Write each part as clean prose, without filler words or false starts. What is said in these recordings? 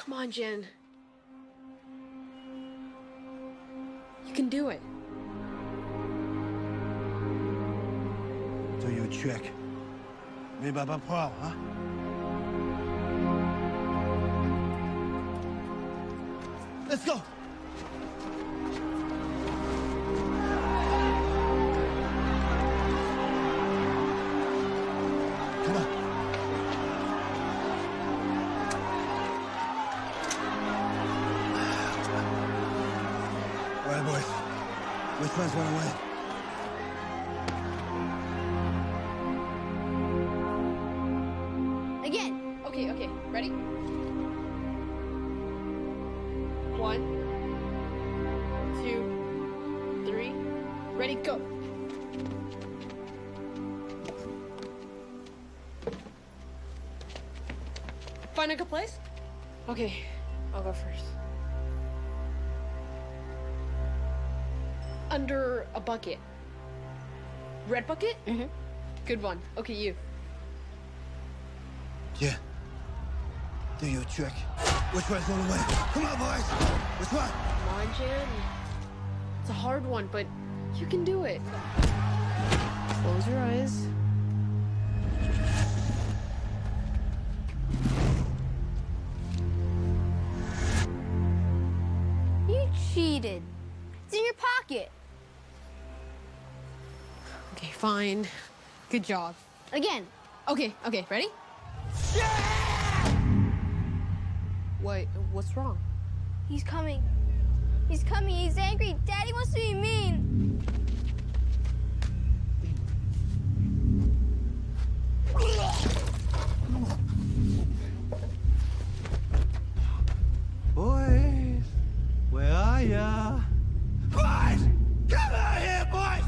Come on, Jen. You can do it. Do your trick. Maybe I'm a pro, huh? Let's go. Come on. All right, boys. Which one's gonna win? Again. Okay. Ready? 1, 2, 3. Ready, go. Find a good place? Okay, I'll go first. Under a bucket. Red bucket? Mm-hmm. Good one. Okay, you. Yeah. Do your trick. Which one's gonna win? Come on, boys. Which one? Come on, Jen. It's a hard one, but you can do it. Close your eyes. You cheated. It's in your pocket. Okay, fine. Good job. Again. Okay, ready? What's wrong? He's coming. He's coming. He's angry. Daddy wants to be mean. Boys, where are ya? Boys! Come out here, boys!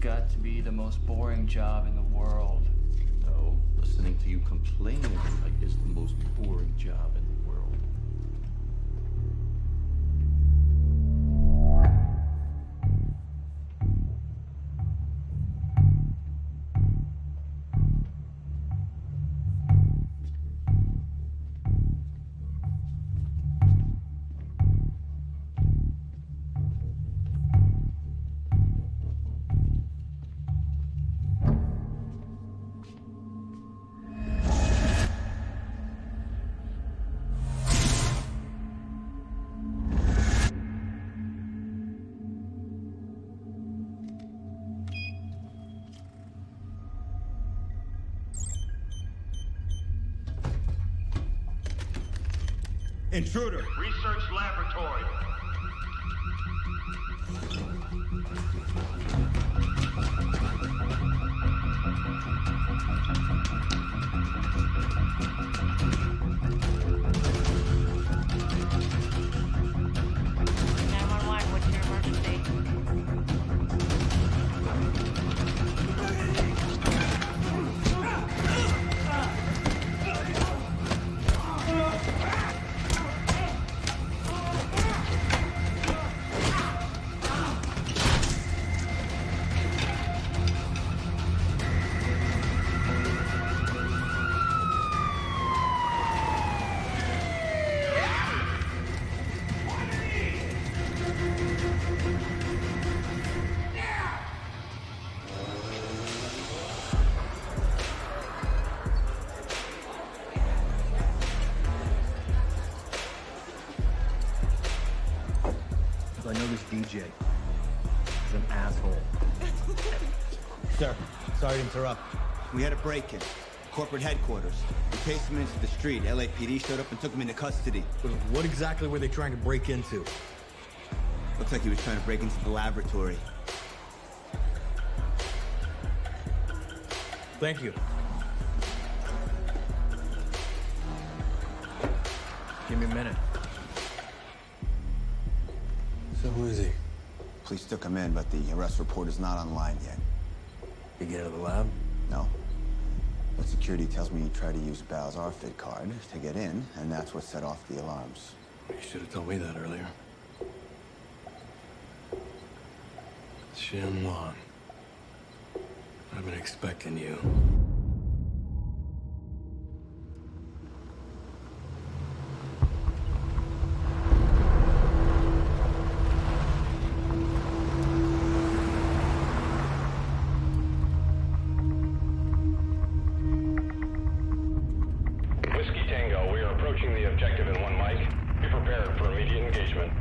Got to be the most boring job in the world. No, listening to you complain is the most boring job in the world. Intruder. Research laboratory. asshole. Sir, sorry to interrupt. We had a break-in. Corporate headquarters. We chased him into the street. LAPD showed up and took him into custody. But what exactly were they trying to break into? Looks like he was trying to break into the laboratory. Thank you. Give me a minute. So who is he? Police took him in, but the arrest report is not online yet. You get out of the lab? No. But security tells me he tried to use Bal's RFID card to get in, and that's what set off the alarms. You should have told me that earlier. Shinlong. I've been expecting you. Whiskey Tango, we are approaching the objective in 1 mic. Be prepared for immediate engagement.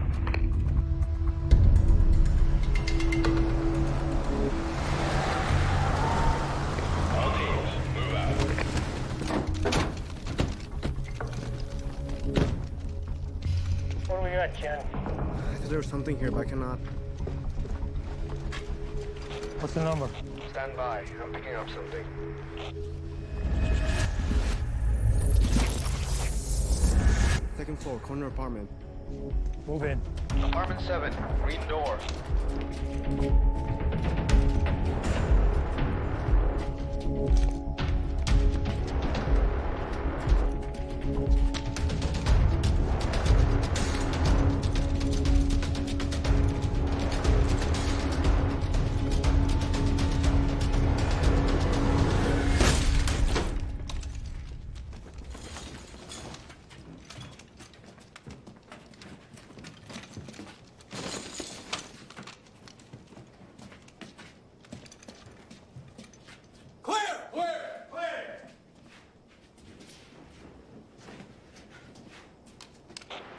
All teams, move out. What do we got, Ken? There's something here, but I cannot. What's the number? Stand by. I'm picking up something. Second floor, corner apartment. Move in. Apartment 7, green door.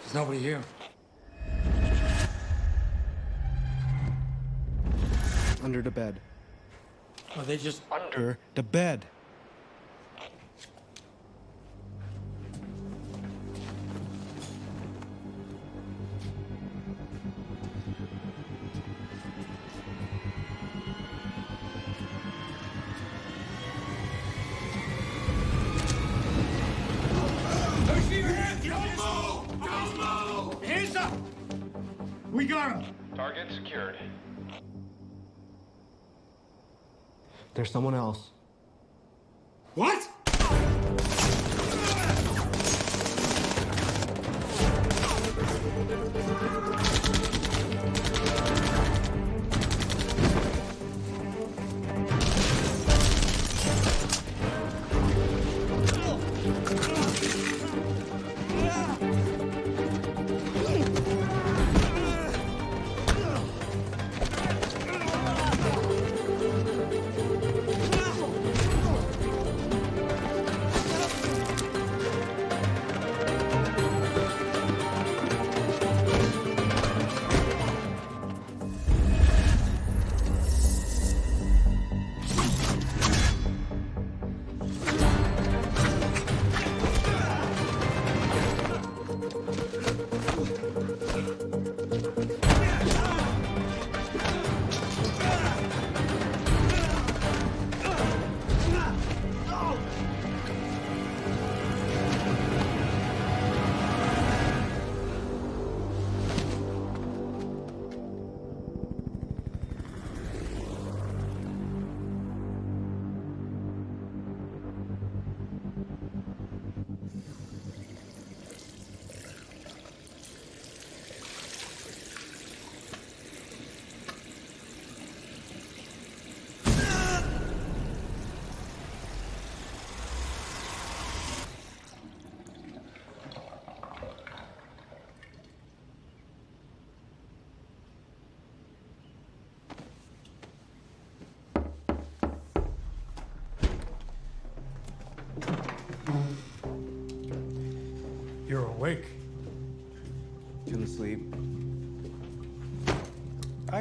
There's nobody here. Under the bed. Are they just... Under the bed. We got him! Target secured. There's someone else. What?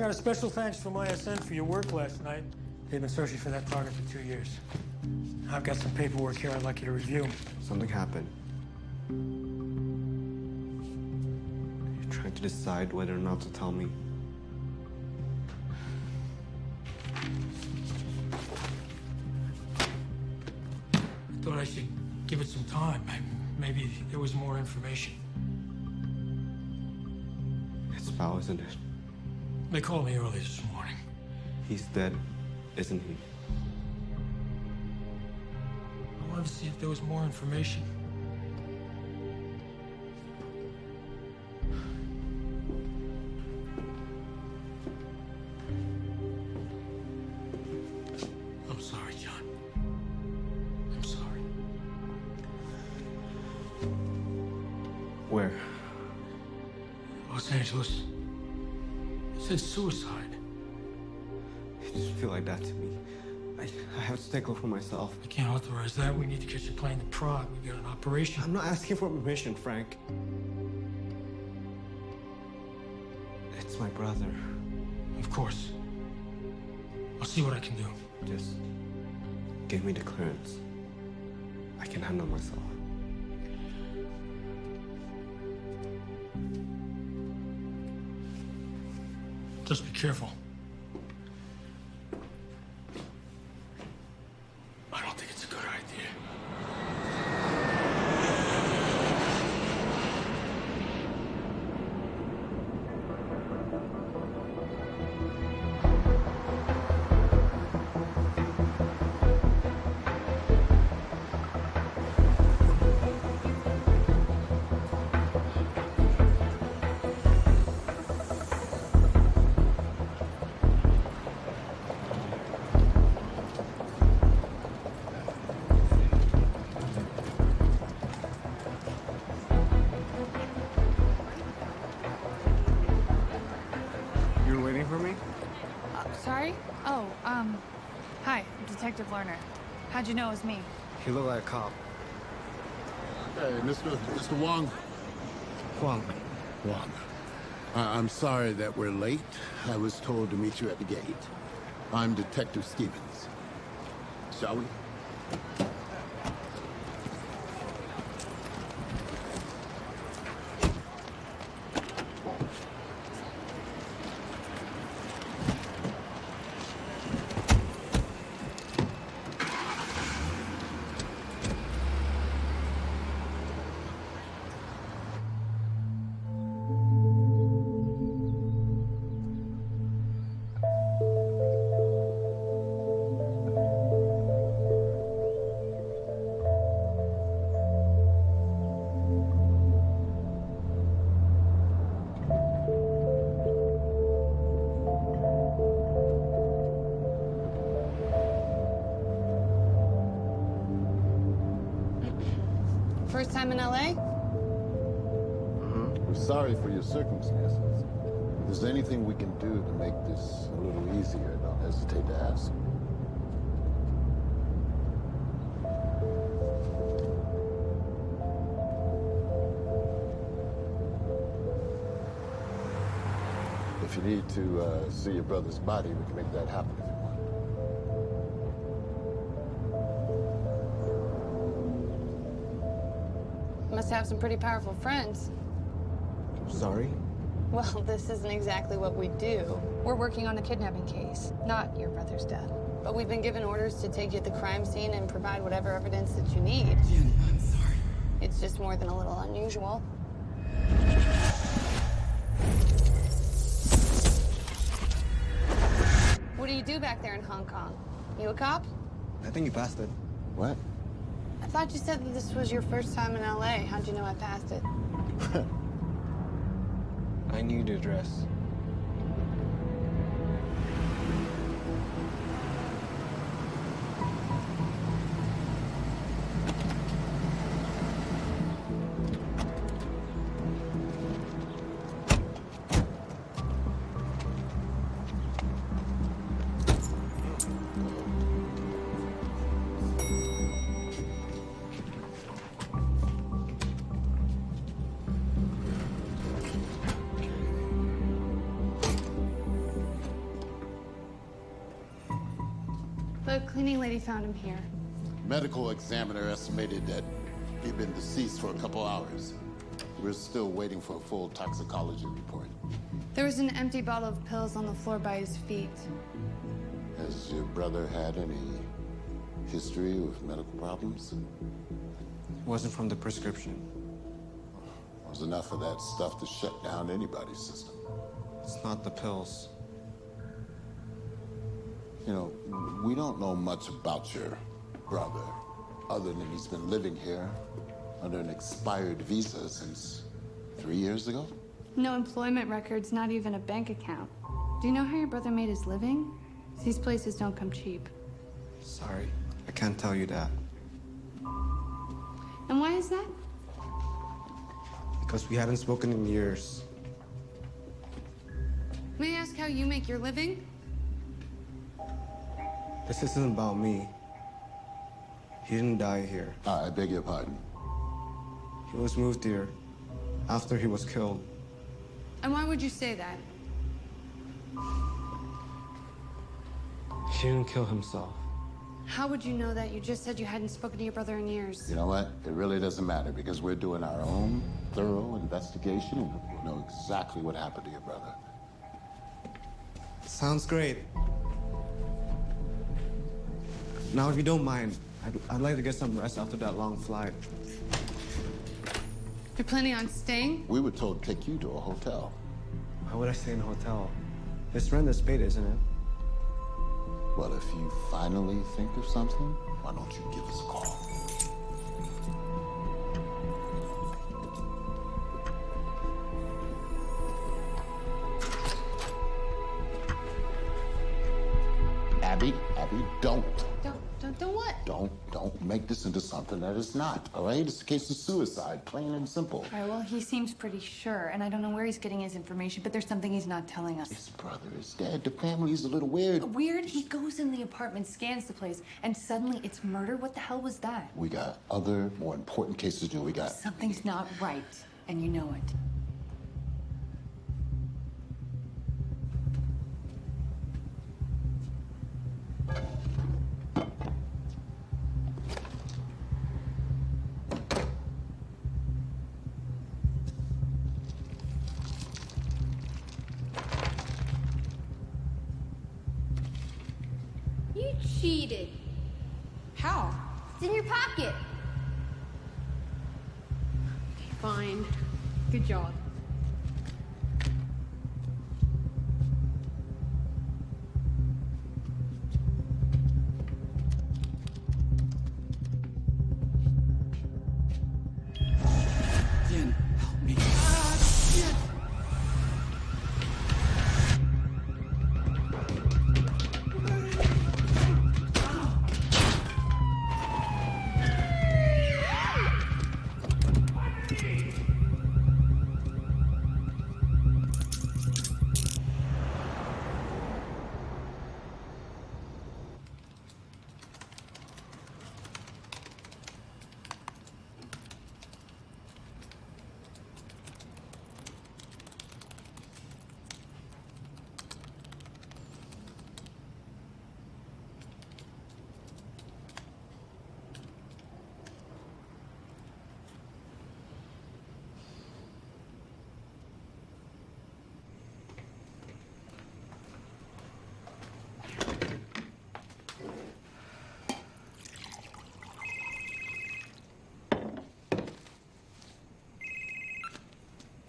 got a special thanks from ISN for your work last night. They've been searching for that target for 2 years. I've got some paperwork here I'd like you to review. Something happened. You're trying to decide whether or not to tell me. I thought I should give it some time. Maybe there was more information. It's Bao, isn't it? They called me early this morning. He's dead, isn't he? I wanted to see if there was more information. I'm sorry, John. I'm sorry. Where? Los Angeles. It said suicide. It doesn't feel like that to me. I have to take over for myself. I can't authorize that. We need to catch a plane to Prague. We got an operation. I'm not asking for permission, Frank. It's my brother. Of course. I'll see what I can do. Just give me the clearance. I can handle myself. Just be careful. I don't think it's a good idea. You're waiting for me? Sorry? Oh, hi, I'm Detective Lerner. How'd you know it was me? He looked like a cop. Hey, Mr. Wong. Huang. Wong. I'm sorry that we're late. I was told to meet you at the gate. I'm Detective Stevens. Shall we? First time in LA? We're sorry for your circumstances. If there's anything we can do to make this a little easier, don't hesitate to ask. If you need to see your brother's body, we can make that happen if you want. Must have some pretty powerful friends. Sorry? Well, this isn't exactly what we do. We're working on a kidnapping case, not your brother's death. But we've been given orders to take you to the crime scene and provide whatever evidence that you need. Jen, I'm sorry. It's just more than a little unusual. What do you do back there in Hong Kong? You a cop? I think you passed it. What? I thought you said that this was your first time in LA. How'd you know I passed it? I knew the address. The cleaning lady found him here. Medical examiner estimated that he'd been deceased for a couple hours. We're still waiting for a full toxicology report. There was an empty bottle of pills on the floor by his feet. Has your brother had any history with medical problems? Wasn't from the prescription. Was enough of that stuff to shut down anybody's system. It's not the pills. You know, we don't know much about your brother, other than he's been living here under an expired visa since 3 years ago. No employment records, not even a bank account. Do you know how your brother made his living? These places don't come cheap. Sorry, I can't tell you that. And why is that? Because we hadn't spoken in years. May I ask how you make your living? This isn't about me. He didn't die here. I beg your pardon. He was moved here after he was killed. And why would you say that? He didn't kill himself. How would you know that? You just said you hadn't spoken to your brother in years. You know what? It really doesn't matter because we're doing our own thorough investigation and we'll know exactly what happened to your brother. Sounds great. Now, if you don't mind, I'd like to get some rest after that long flight. You're planning on staying? We were told to take you to a hotel. Why would I stay in a hotel? It's rent that's paid, isn't it? Well, if you finally think of something, why don't you give us a call? Abby, don't. Don't what? Don't make this into something that it's not, all right? It's a case of suicide, plain and simple. All right, well, he seems pretty sure, and I don't know where he's getting his information, but there's something he's not telling us. His brother is dead. The family's a little weird. Weird? He goes in the apartment, scans the place, and suddenly it's murder? What the hell was that? We got other, more important cases to do. We got... Something's not right, and you know it. You cheated. How? It's in your pocket. Okay, fine. Good job. Yen, help me.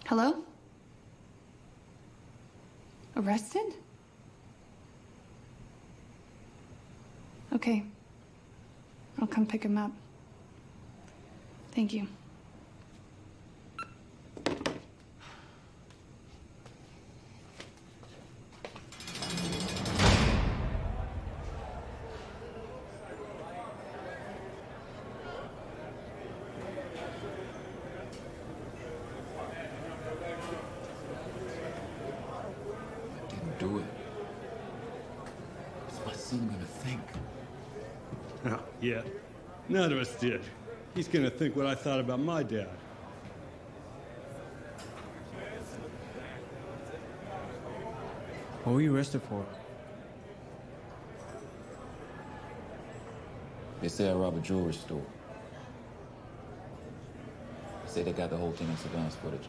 Hello? Arrested? Okay. I'll come pick him up. Thank you. Do it. What's my son gonna think? Oh, yeah. None of us did. He's gonna think what I thought about my dad. What were you arrested for? They say I robbed a jewelry store. They say they got the whole thing in surveillance footage.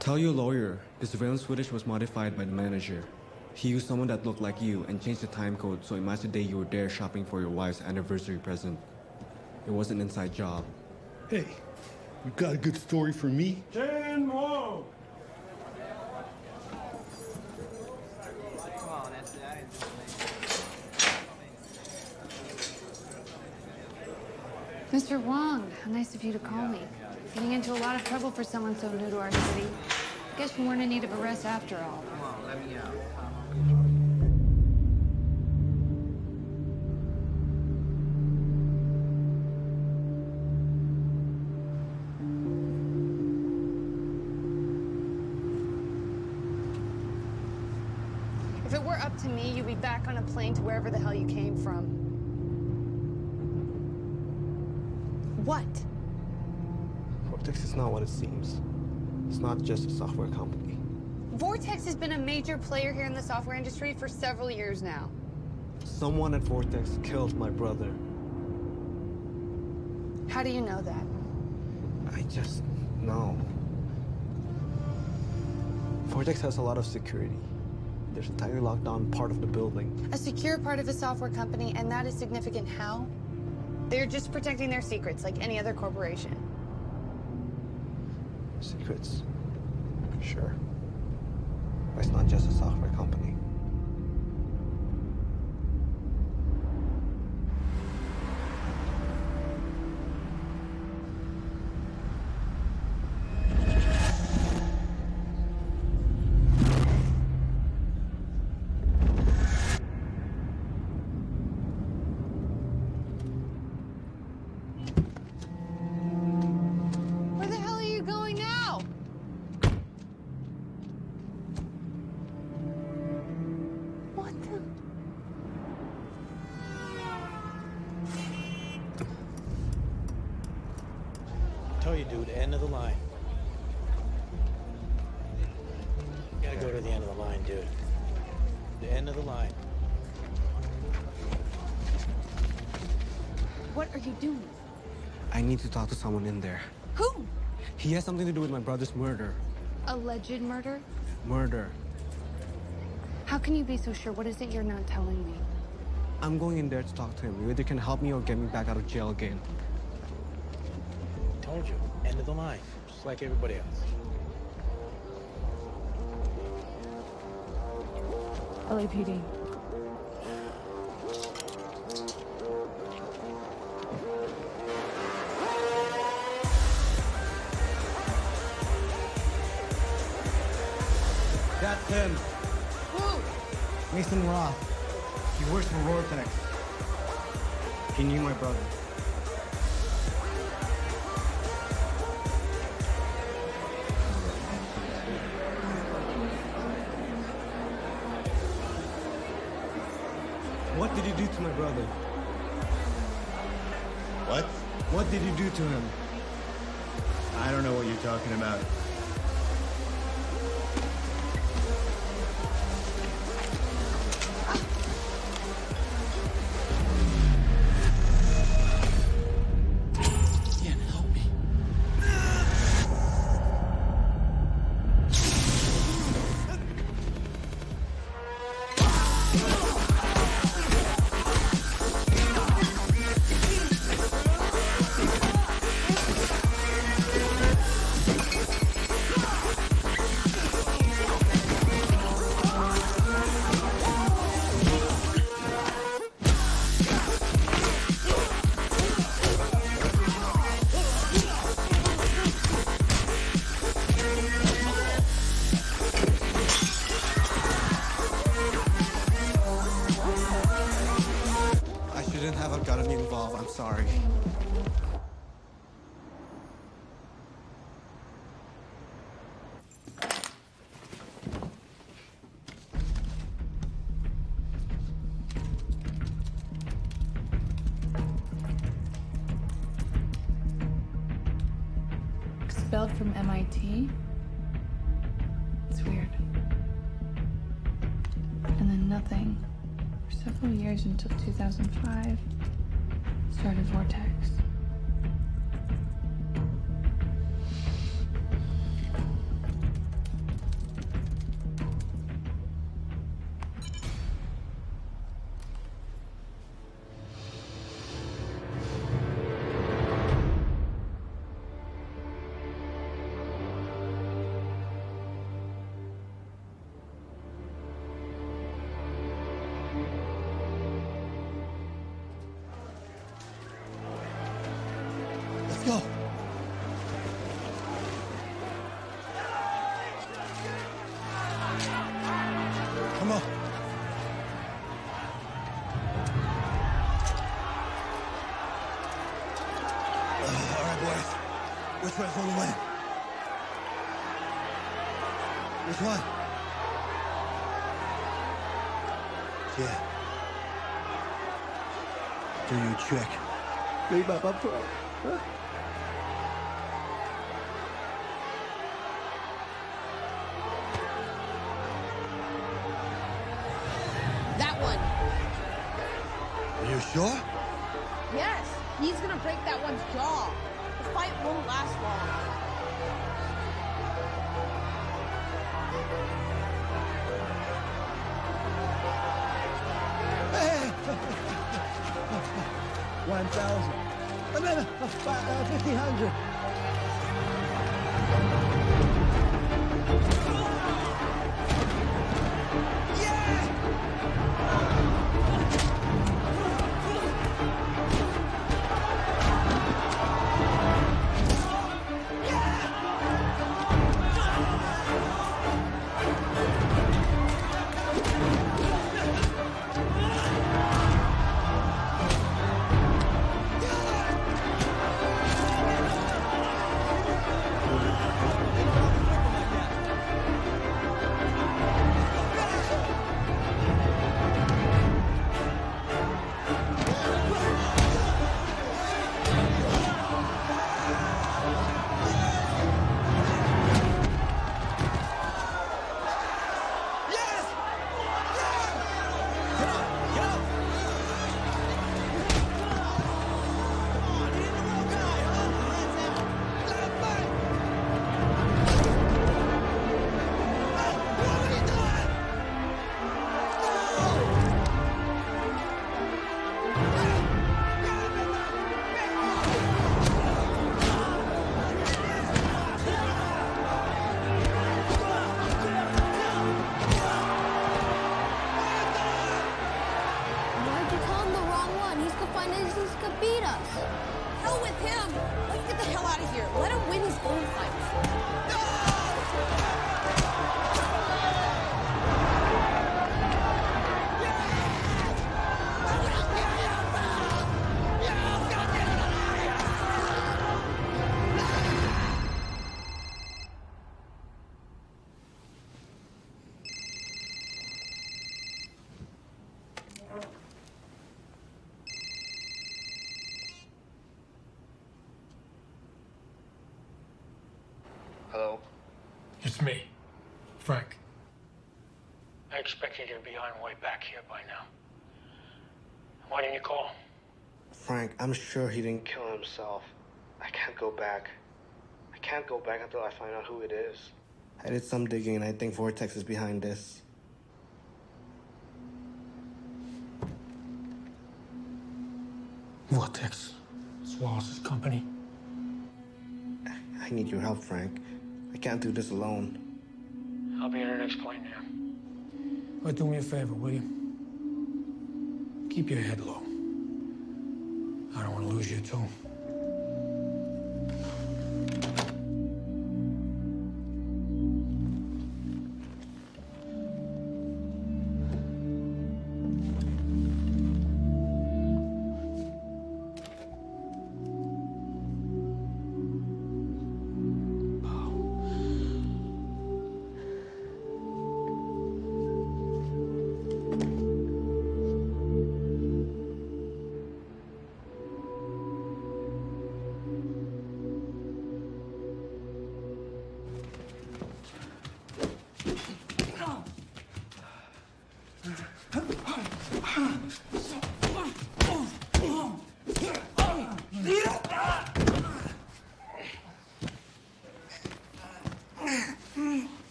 Tell your lawyer the surveillance footage was modified by the manager. He used someone that looked like you and changed the time code so it matched the day you were there shopping for your wife's anniversary present. It was an inside job. Hey, you got a good story for me? 10 more! Mr. Wong, how nice of you to call me. Getting into a lot of trouble for someone so new to our city. Guess you weren't in need of a rest after all. Come on, let me out. If it were up to me, you'd be back on a plane to wherever the hell you came from. What? Vortex is not what it seems. It's not just a software company. Vortex has been a major player here in the software industry for several years now. Someone at Vortex killed my brother. How do you know that? I just know. Vortex has a lot of security. There's a tightly locked down part of the building. A secure part of a software company, and that is significant how? They're just protecting their secrets like any other corporation. Secrets? Sure. But it's not just a software company. Where the hell are you going now? What the? I tell you, dude, end of the line. You gotta go to the end of the line, dude. The end of the line. What are you doing? I need to talk to someone in there. Who? He has something to do with my brother's murder. Alleged murder? Murder. How can you be so sure? What is it you're not telling me? I'm going in there to talk to him. You either can help me or get me back out of jail again. Told you, end of the line. Just like everybody else. LAPD. That's him. Who? Mason Roth. He works for Vortex. He knew my brother. What did you do to my brother? What? What did you do to him? I don't know what you're talking about. Ian, help me. I shouldn't have gotten involved. I'm sorry. Expelled from MIT? It's weird. And then nothing for several years until 2005 started Vortex. Let's go. Come on. All right, boys. Which way's going to win? Which one? Yeah. Do your trick. Leave up, pro. Huh? That one. Are you sure? Yes, he's gonna break that one's jaw. The fight won't last long. Hey! 1,000. No, 1,500. Why'd you tell him the wrong one? He's gonna find instance could beat us. Hell with him. Let's get the hell out of here. Let him win his own fights. Hello? It's me, Frank. I expected you to be on way back here by now. Why didn't you call? Frank, I'm sure he didn't kill himself. I can't go back. I can't go back until I find out who it is. I did some digging and I think Vortex is behind this. Vortex. It's Wallace's company. I need your help, Frank. I can't do this alone. I'll be in our next plane now. But do me a favor, will you? Keep your head low. I don't want to lose you, too.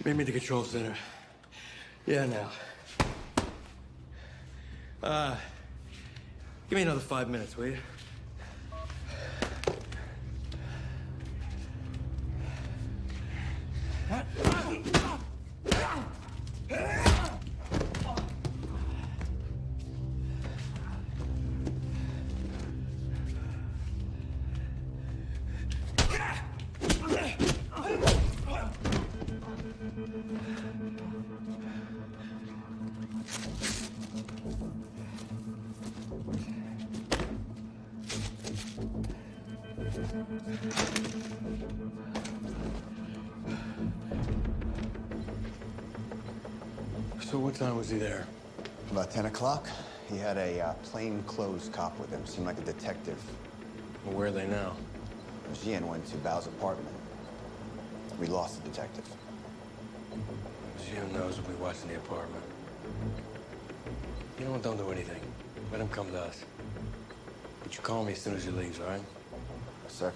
Meet me at the control center. Yeah, now. Give me another 5 minutes, will you? So what time was he there? About 10 o'clock. He had a plainclothes cop with him. Seemed like a detective. Well, where are they now? Jian went to Bao's apartment. We lost the detective. Jim knows we'll be watching the apartment. You know what? Don't do anything. Let him come to us. But you call me as soon as he leaves, all right? Yes, sir.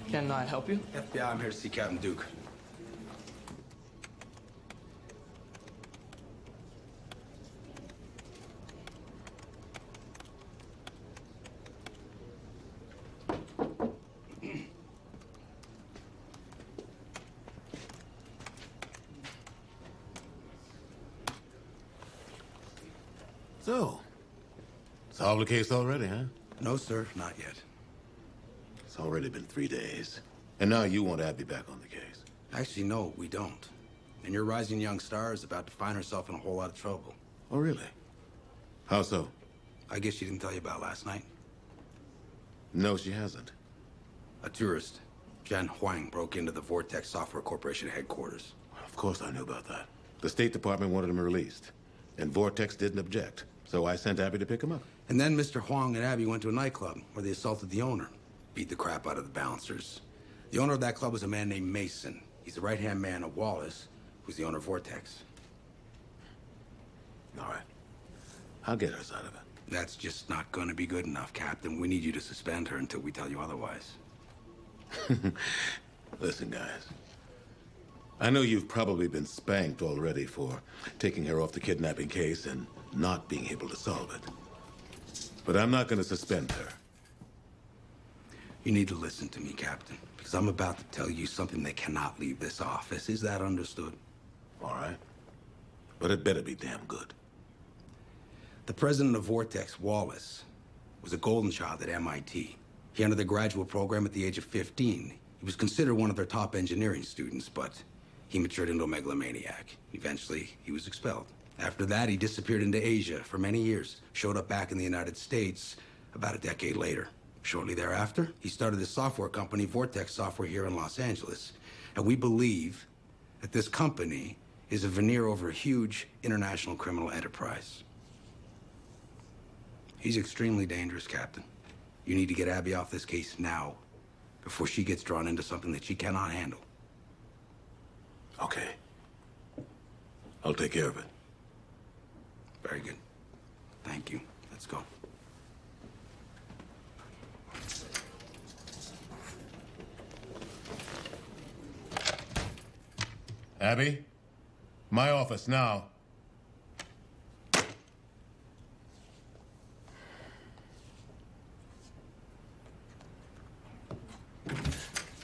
Can I help you? FBI, I'm here to see Captain Duke. So, solved the case already, huh? No, sir, not yet. It's already been 3 days. And now you want Abby back on the case. Actually, no, we don't. And your rising young star is about to find herself in a whole lot of trouble. Oh, really? How so? I guess she didn't tell you about last night. No, she hasn't. A tourist, Jen Huang, broke into the Vortex Software Corporation headquarters. Of course I knew about that. The State Department wanted him released. And Vortex didn't object. So I sent Abby to pick him up. And then Mr. Huang and Abby went to a nightclub where they assaulted the owner, beat the crap out of the bouncers. The owner of that club was a man named Mason. He's the right-hand man of Wallace, who's the owner of Vortex. All right. I'll get her side of it. That's just not going to be good enough, Captain. We need you to suspend her until we tell you otherwise. Listen, guys. I know you've probably been spanked already for taking her off the kidnapping case and not being able to solve it. But I'm not going to suspend her. You need to listen to me, Captain, because I'm about to tell you something that cannot leave this office. Is that understood? All right. But it better be damn good. The president of Vortex, Wallace, was a golden child at MIT. He entered the graduate program at the age of 15. He was considered one of their top engineering students, but he matured into a megalomaniac. Eventually, he was expelled. After that, he disappeared into Asia for many years, showed up back in the United States about a decade later. Shortly thereafter, he started his software company, Vortex Software, here in Los Angeles. And we believe that this company is a veneer over a huge international criminal enterprise. He's extremely dangerous, Captain. You need to get Abby off this case now, before she gets drawn into something that she cannot handle. Okay. I'll take care of it. Very good. Thank you. Let's go. Abby? My office now.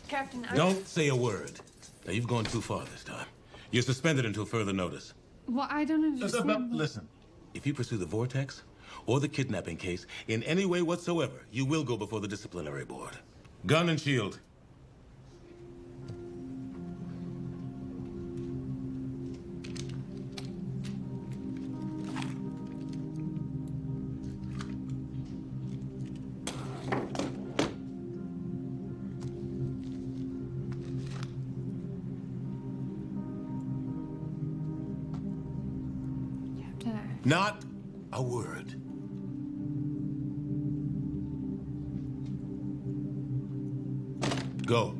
Captain, Don't say a word. Now, you've gone too far this time. You're suspended until further notice. Well, I don't understand. Listen, if you pursue the Vortex or the kidnapping case in any way whatsoever, you will go before the disciplinary board. Gun and shield. Not a word. Go.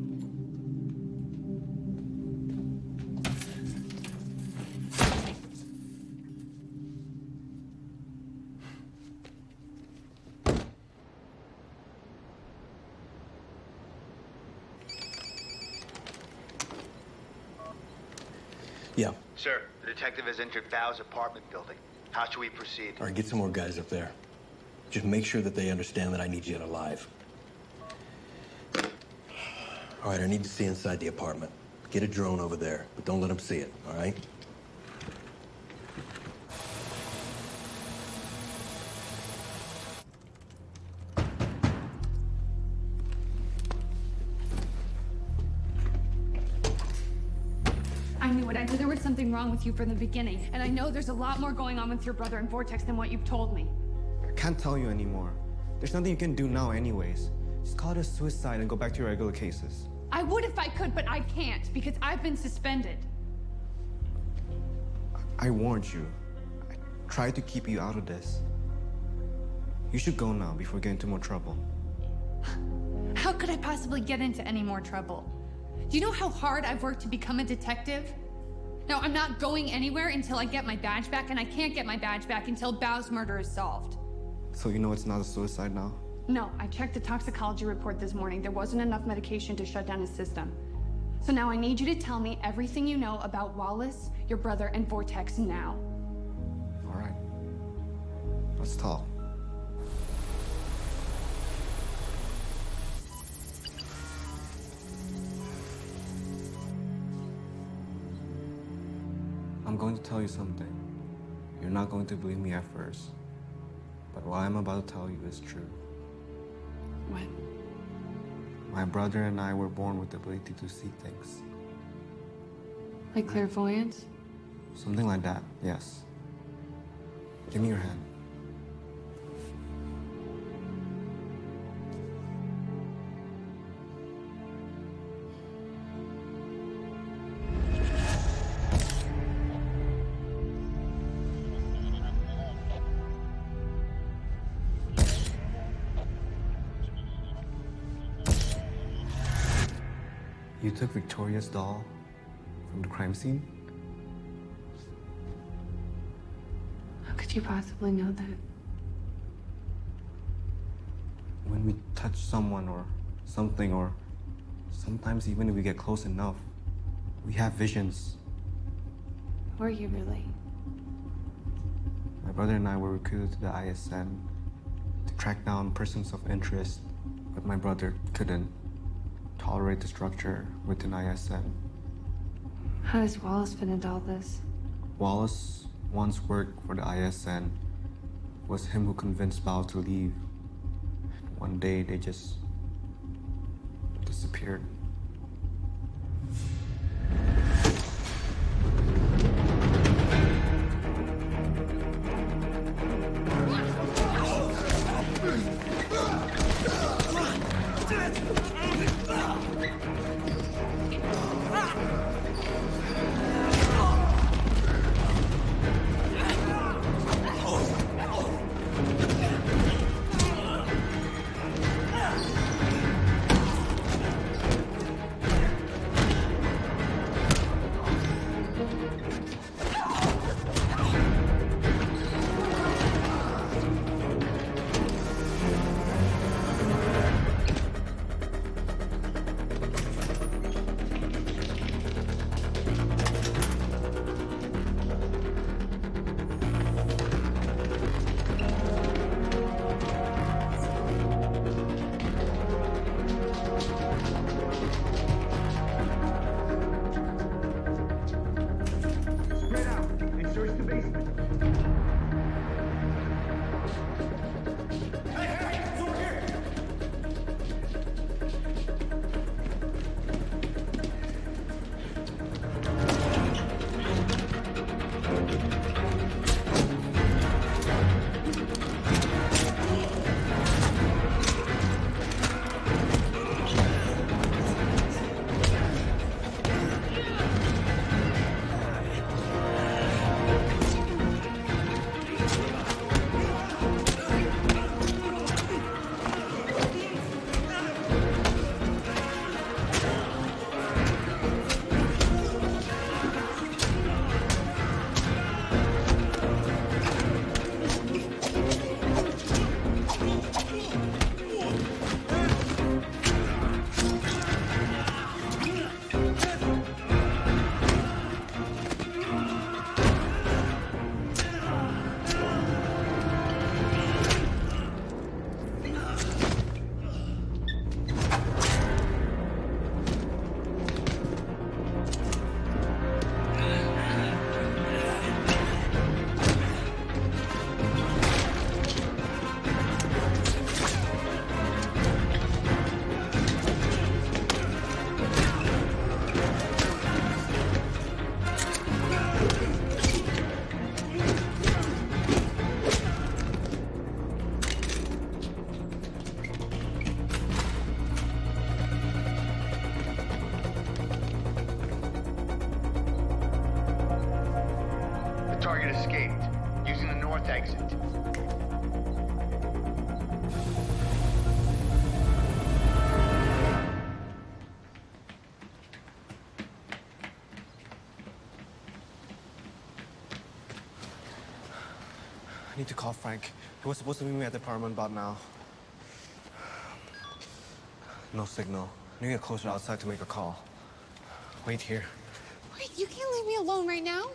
Yeah. Sir, the detective has entered Bao's apartment building. How should we proceed? All right, get some more guys up there. Just make sure that they understand that I need you alive. All right, I need to see inside the apartment. Get a drone over there, but don't let them see it, all right? I knew it. I knew there was something wrong with you from the beginning. And I know there's a lot more going on with your brother and Vortex than what you've told me. I can't tell you anymore. There's nothing you can do now anyways. Just call it a suicide and go back to your regular cases. I would if I could, but I can't because I've been suspended. I warned you. I tried to keep you out of this. You should go now before we get into more trouble. How could I possibly get into any more trouble? Do you know how hard I've worked to become a detective? No, I'm not going anywhere until I get my badge back, and I can't get my badge back until Bao's murder is solved. So you know it's not a suicide now? No, I checked the toxicology report this morning. There wasn't enough medication to shut down his system. So now I need you to tell me everything you know about Wallace, your brother, and Vortex now. All right. Let's talk. I'm going to tell you something. You're not going to believe me at first. But what I'm about to tell you is true. What? My brother and I were born with the ability to see things. Like clairvoyance? Something like that, yes. Give me your hand. You took Victoria's doll from the crime scene? How could you possibly know that? When we touch someone or something, or sometimes even if we get close enough, we have visions. Were you really? My brother and I were recruited to the ISN to track down persons of interest, but my brother couldn't tolerate the structure within ISN. How does Wallace fit into all this? Wallace once worked for the ISN. It was him who convinced Bao to leave. One day they just disappeared. Target escaped, using the north exit. I need to call Frank. He was supposed to meet me at the apartment about now. No signal. I need to get closer outside to make a call. Wait here. Wait, you can't leave me alone right now.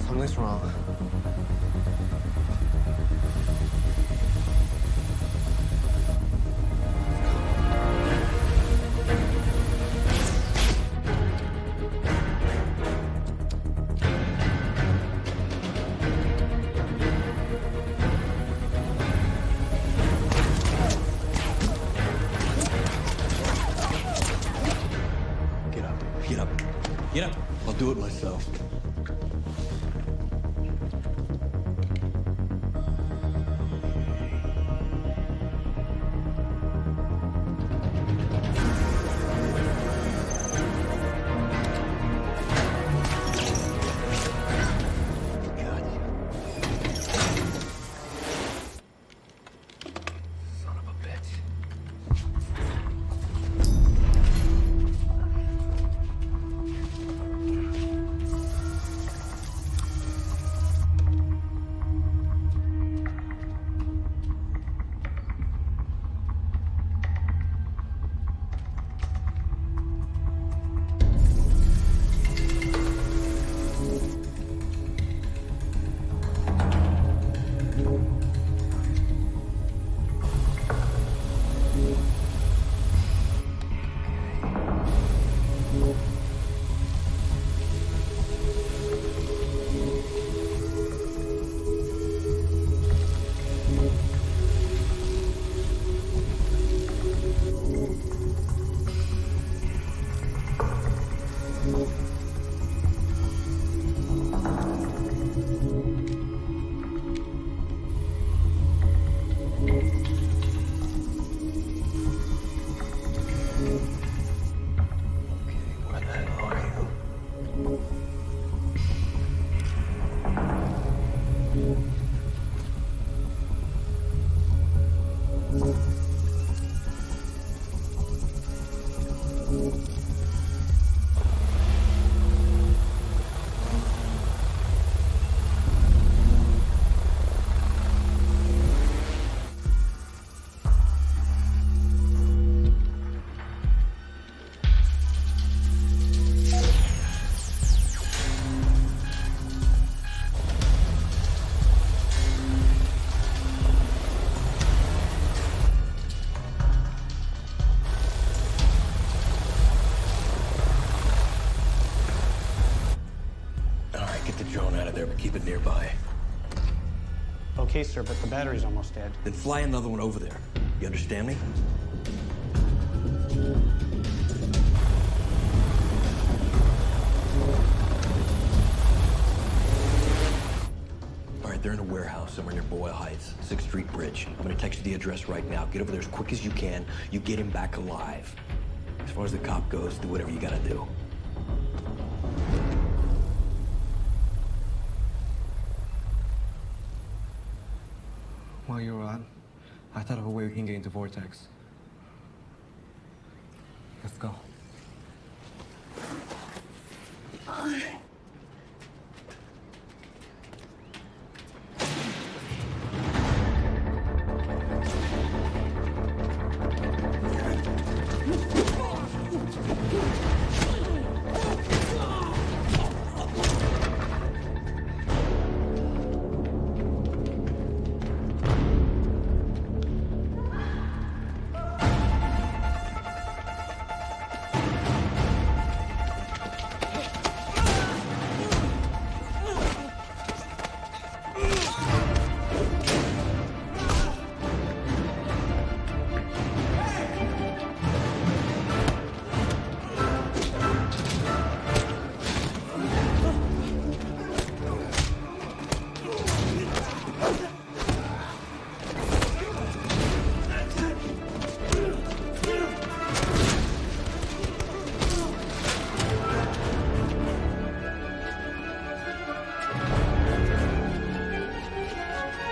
Something's wrong. Get up. Get up. Get up. I'll do it myself. Keep it nearby. Okay, sir, but the battery's almost dead. Then fly another one over there. You understand me? All right, they're in a warehouse somewhere near Boyle Heights, 6th Street Bridge. I'm gonna text you the address right now. Get over there as quick as you can. You get him back alive. As far as the cop goes, do whatever you gotta do. While you're on, I thought of a way we can get into Vortex. Let's go.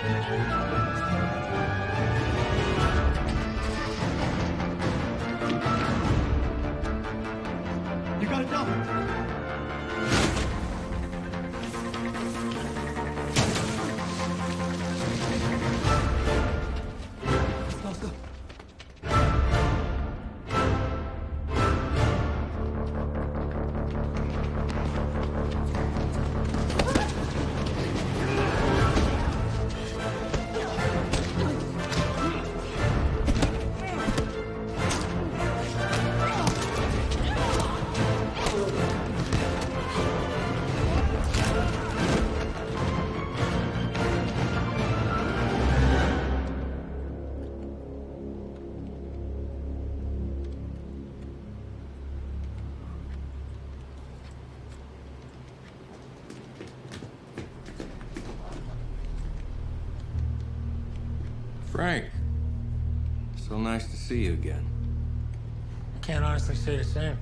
You got it done. Let's go. Frank, so nice to see you again. I can't honestly say the same.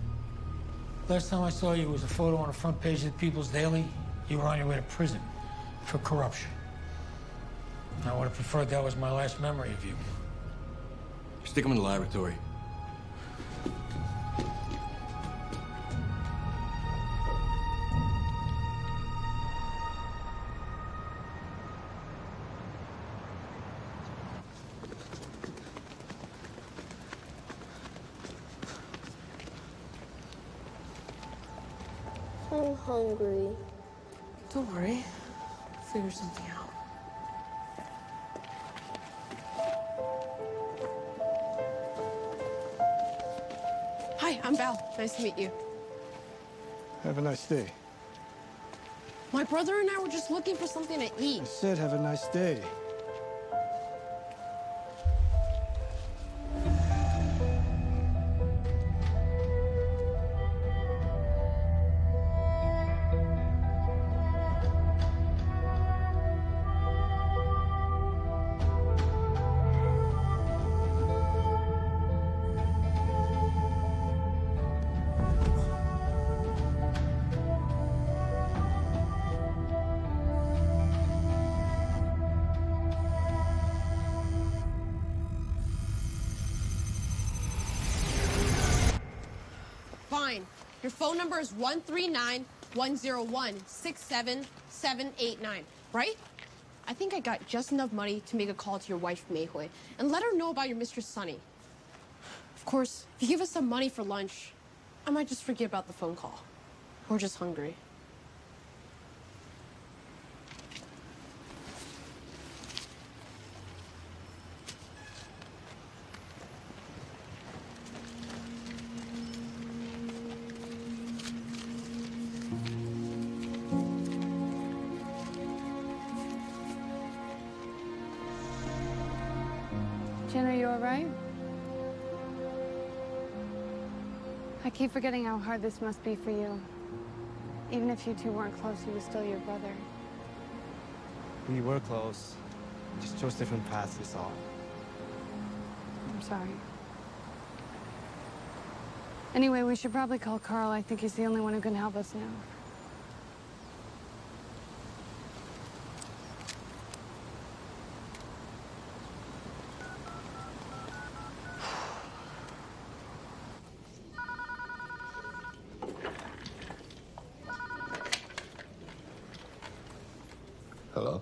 Last time I saw you was a photo on the front page of the People's Daily. You were on your way to prison for corruption. I would have preferred that was my last memory of you. Stick him in the laboratory. I'm hungry. Don't worry. I'll figure something out. Hi, I'm Val. Nice to meet you. Have a nice day. My brother and I were just looking for something to eat. I said have a nice day. Fine. Your phone number is 139-101-67789, right? I think I got just enough money to make a call to your wife, Mei Hui, and let her know about your mistress, Sunny. Of course, if you give us some money for lunch, I might just forget about the phone call. We're just hungry. Jen, are you all right? I keep forgetting how hard this must be for you. Even if you two weren't close, he was still your brother. We were close. Just chose different paths, is all. I'm sorry. Anyway, we should probably call Carl. I think he's the only one who can help us now. Hello?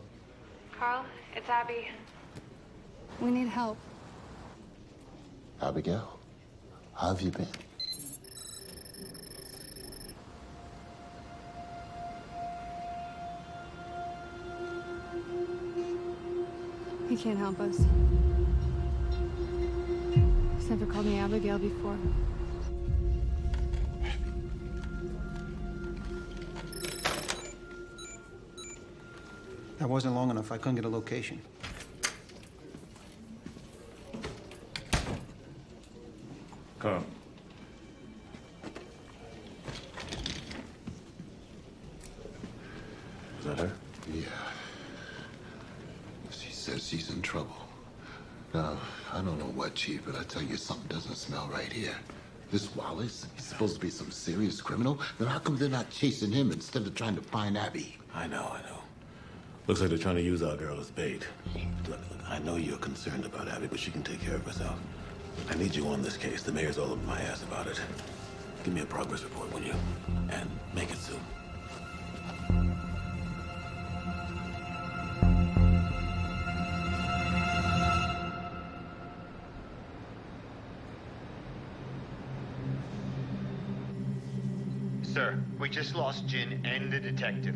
Carl, it's Abby. We need help. Abigail, how have you been? He can't help us. He's never called me Abigail before. That wasn't long enough. I couldn't get a location. Come. Is that her? Yeah. She says she's in trouble. Now, I don't know what, Chief, but I tell you, something doesn't smell right here. This Wallace, he's supposed to be some serious criminal. Then how come they're not chasing him instead of trying to find Abby? I know. Looks like they're trying to use our girl as bait. Look, I know you're concerned about Abby, but she can take care of herself. I need you on this case. The mayor's all over my ass about it. Give me a progress report, will you? And make it soon. Sir, we just lost Jin and the detective.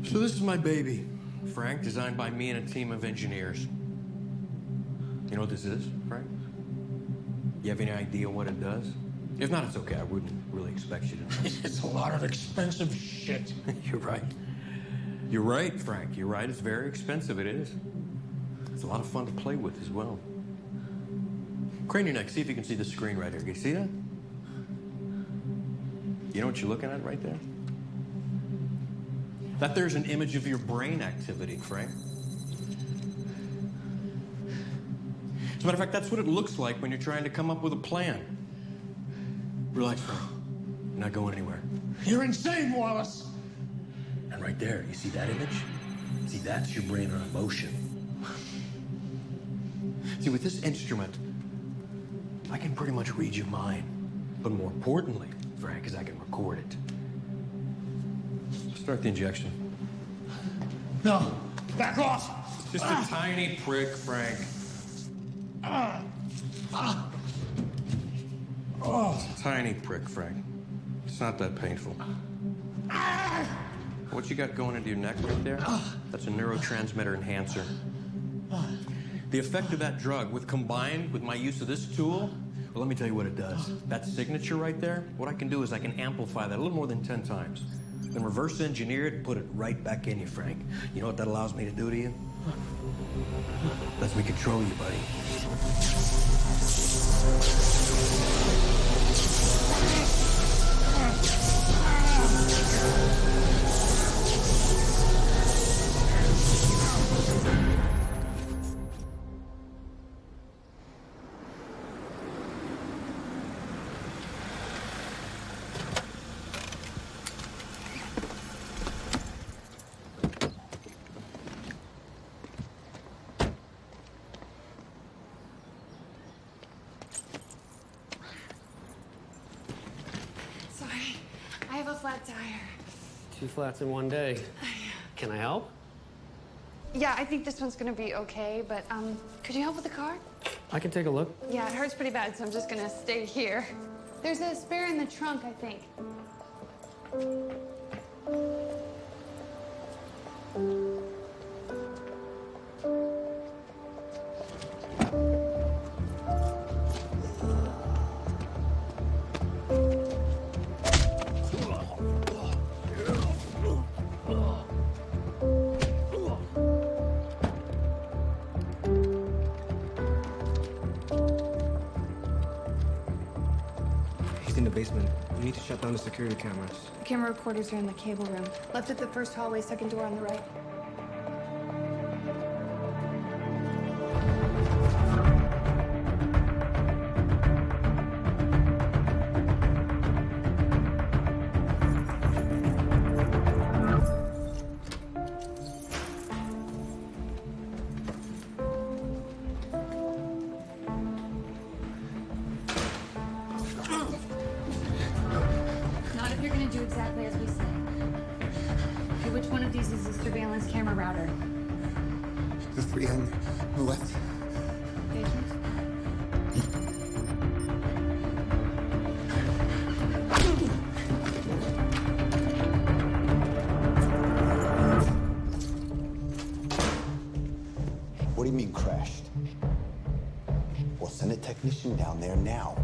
So this is my baby, Frank, designed by me and a team of engineers. You know what this is, Frank? You have any idea what it does? If not, it's okay. I wouldn't really expect you to know. It's a lot of expensive shit. You're right. You're right, Frank. You're right. It's very expensive. It is. It's a lot of fun to play with as well. Crane your neck. See if you can see the screen right here. Can you see that? You know what you're looking at right there? That there's an image of your brain activity, Frank. As a matter of fact, that's what it looks like when you're trying to come up with a plan. Relax, Frank. You're not going anywhere. You're insane, Wallace. And right there, you see that image? See, that's your brain in motion. See, with this instrument, I can pretty much read your mind. But more importantly, Frank, is I can record it. Start the injection. No, back off. Just a tiny prick, Frank. It's a tiny prick, Frank. It's not that painful. What you got going into your neck right there? That's a neurotransmitter enhancer. The effect of that drug, combined with my use of this tool, well, let me tell you what it does. That signature right there, what I can do is I can amplify that a little more than 10 times. Then reverse engineer it and put it right back in you, Frank. You know what that allows me to do to you? Lets me control you, buddy. Sorry, I have a flat tire. 2 flats in one day. Can I help? Yeah, I think this one's gonna be okay, but could you help with the car? I can take a look. Yeah, it hurts pretty bad, so I'm just gonna stay here. There's a spare in the trunk, I think. He's in the basement. We need to shut down the security cameras. The camera recorders are in the cable room. Left at the first hallway, second door on the right. Not if you're gonna do exactly as we say. Okay, which one of these is the surveillance camera router? The 3 on the left. What do you mean crashed? Well, send a technician down there now.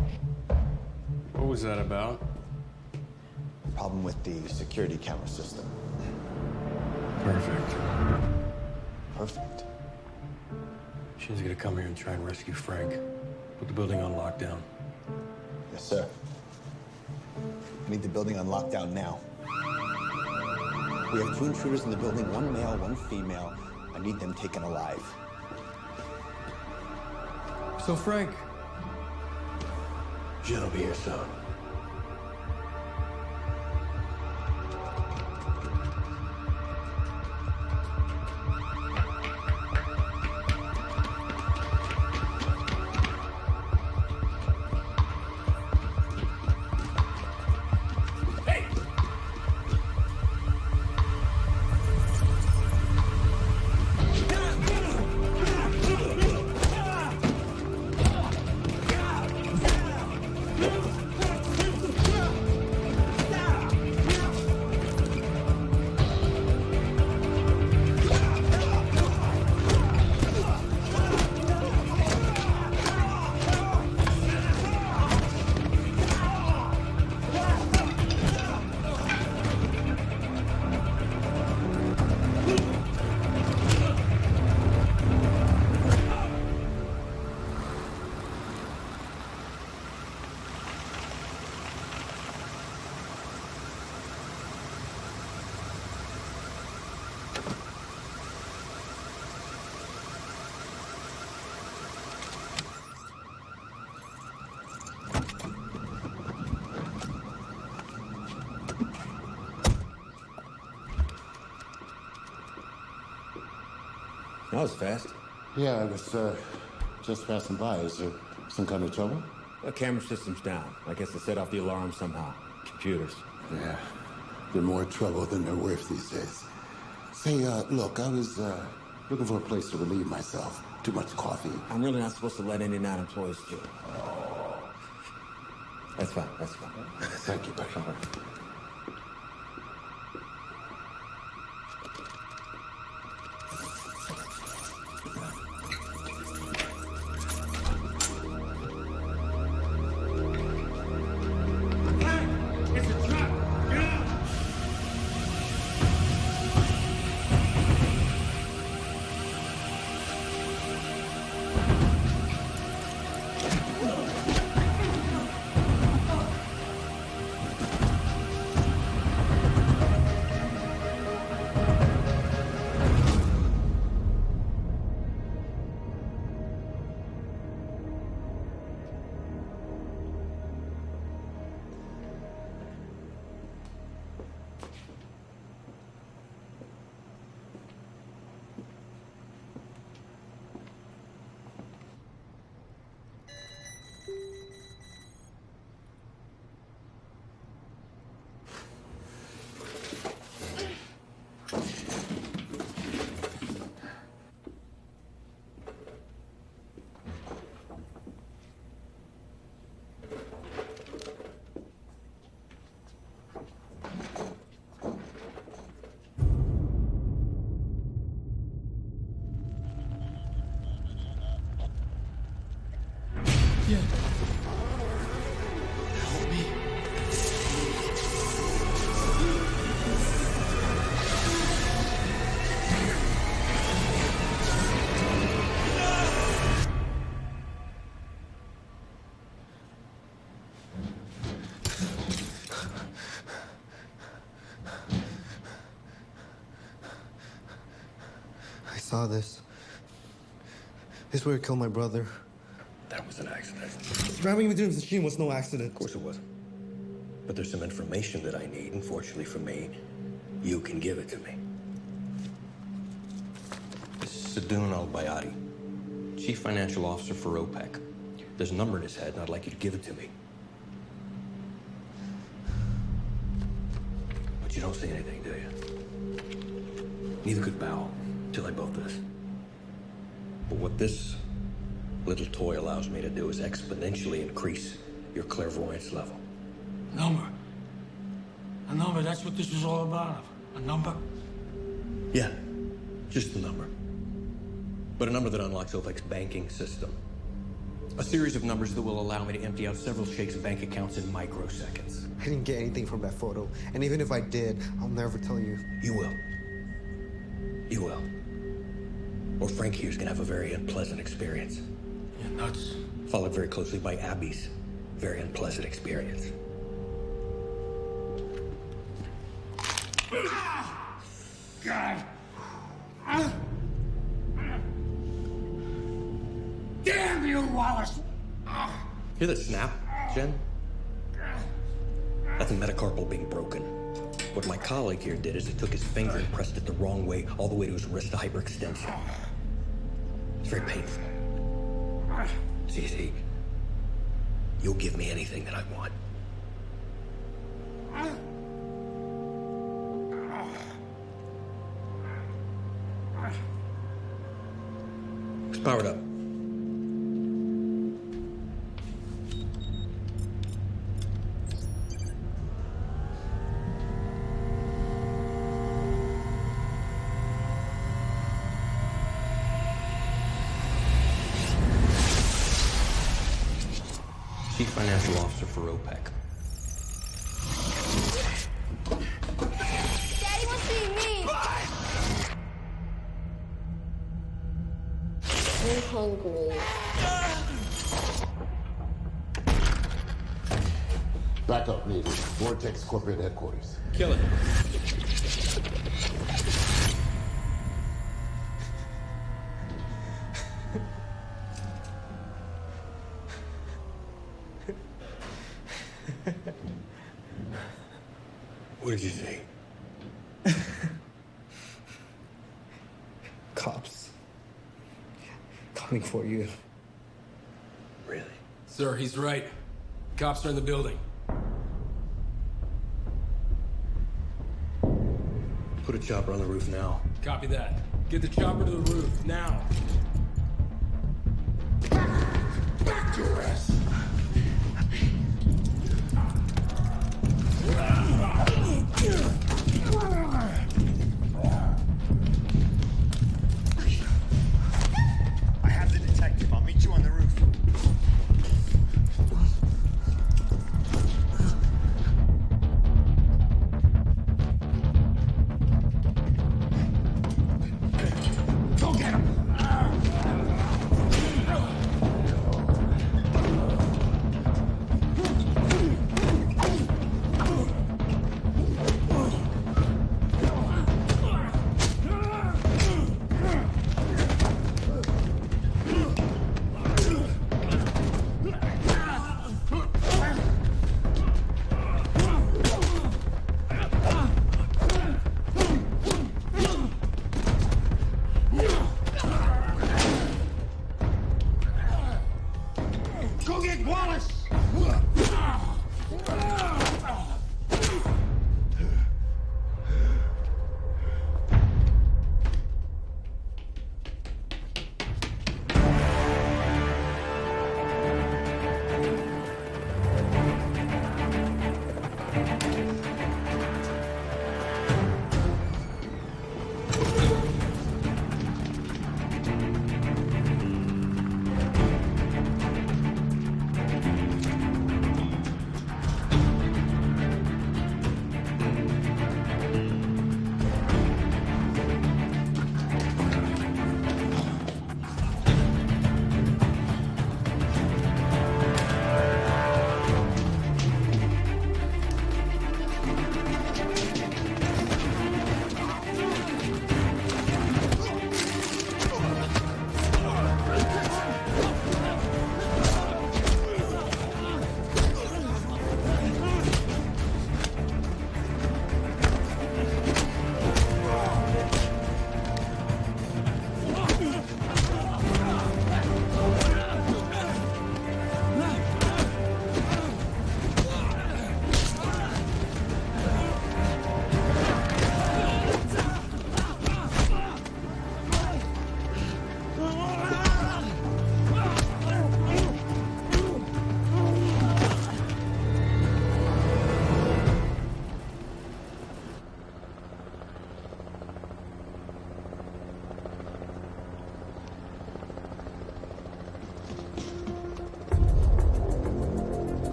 What was that about? Problem with the security camera system. Perfect. Perfect. She's gonna come here and try and rescue Frank. Put the building on lockdown. Yes, sir. I need the building on lockdown now. We have 2 intruders in the building, 1 male, 1 female. I need them taken alive. So, Frank, Jen'll be here soon. That was fast. Yeah, I was just passing by. Is there some kind of trouble? The camera system's down. I guess they set off the alarm somehow. Computers. Yeah, they're more trouble than they're worth these days. Say, look, I was looking for a place to relieve myself. Too much coffee. I'm really not supposed to let any non-employees do it. That's fine, that's fine. Thank you, buddy. I saw this. This is where he killed my brother. That was an accident. Ramming me through the machine was no accident. Of course it wasn't. But there's some information that I need, and fortunately for me, you can give it to me. This is Sadoun Al-Bayadi, Chief Financial Officer for OPEC. There's a number in his head, and I'd like you to give it to me. But you don't say anything, do you? Neither could Bao, till I built this. But what this little toy allows me to do is exponentially increase your clairvoyance level. Number. A number, that's what this is all about. A number? Yeah, just the number. But a number that unlocks OPEC's banking system. A series of numbers that will allow me to empty out several sheikhs' bank accounts in microseconds. I didn't get anything from that photo. And even if I did, I'll never tell you. You will. You will. Or Frank here's gonna have a very unpleasant experience. You're nuts. Followed very closely by Abby's very unpleasant experience. God. Damn you, Wallace! Hear that snap, Jen? That's a metacarpal being broken. What my colleague here did is he took his finger and pressed it the wrong way, all the way to his wrist to hyperextension. It's very painful. See, you'll give me anything that I want. It's powered up. Chief Financial Officer for OPEC. Daddy wants to be me. I'm hungry. Backup needed. Vortex corporate headquarters. Kill it. What did you say? Cops. Coming for you. Really? Sir, he's right. Cops are in the building. Put a chopper on the roof now. Copy that. Get the chopper to the roof, now. Back your ass! I have the detective. I'll meet you on the roof. Go get him!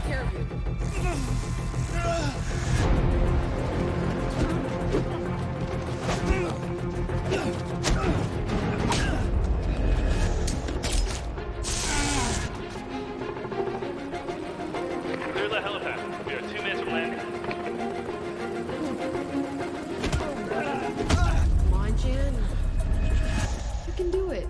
care of you. Clear the helipad. We are 2 minutes from landing. Come on, Jan. You can do it.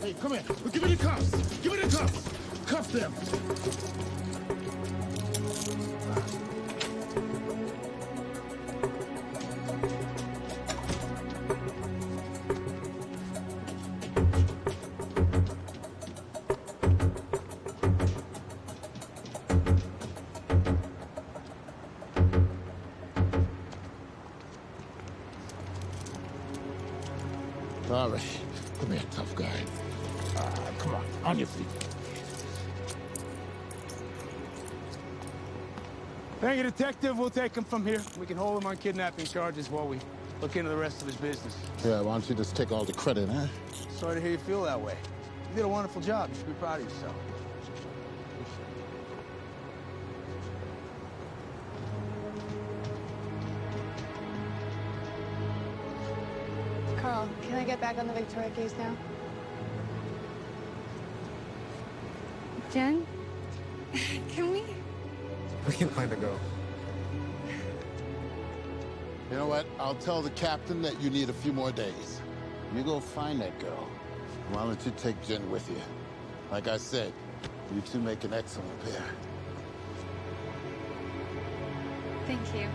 Hey, come here. Give me the cuffs. Give me the cuffs. Cuff them. All right. Come here, tough guy. Come on your feet. Thank you, Detective. We'll take him from here. We can hold him on kidnapping charges while we look into the rest of his business. Yeah, why don't you just take all the credit, huh? Sorry to hear you feel that way. You did a wonderful job. You should be proud of yourself. Carl, can I get back on the Victoria case now? Jen? Can we? We can find a girl. You know what? I'll tell the captain that you need a few more days. You go find that girl. Why don't you take Jen with you? Like I said, you two make an excellent pair. Thank you.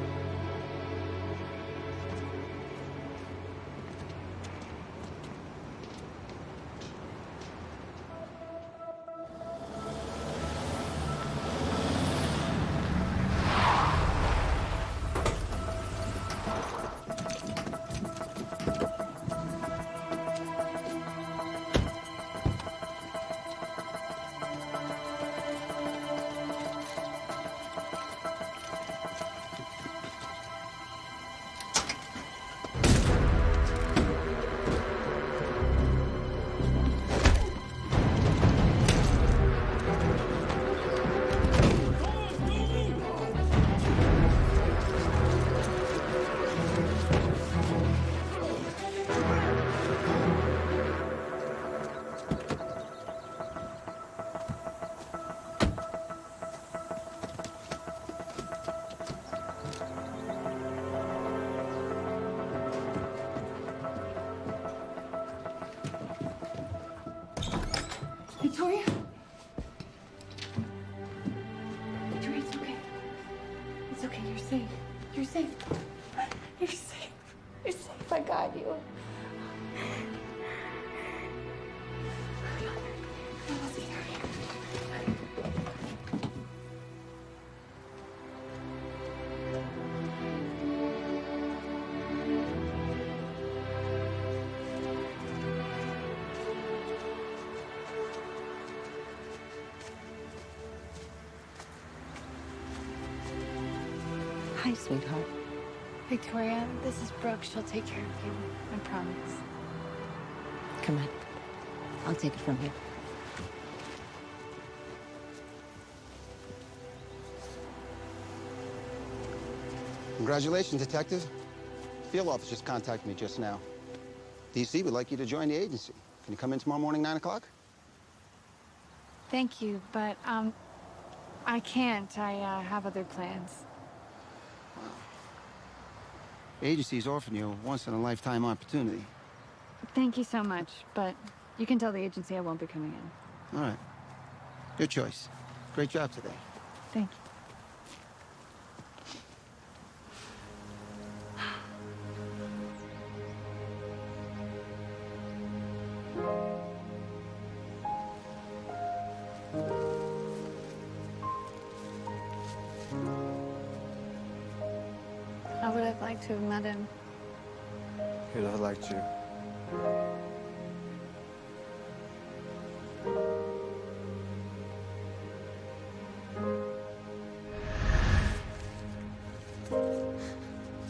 Victoria? Victoria, it's okay. It's okay, you're safe. You're safe. You're safe. You're safe. I got you. Let's get out of here. Hi, sweetheart. Victoria, this is Brooke. She'll take care of you. I promise. Come on. I'll take it from here. Congratulations, Detective. field office just contacted me just now. DC would like you to join the agency. Can you come in tomorrow morning, 9 o'clock? Thank you, but, I can't. I have other plans. The agency's offering you a once-in-a-lifetime opportunity. Thank you so much, but you can tell the agency I won't be coming in. All right. Your choice. Great job today. Thank you. I would have liked to have met him. He'd have liked you.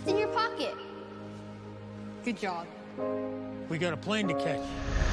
It's in your pocket. Good job. We got a plane to catch.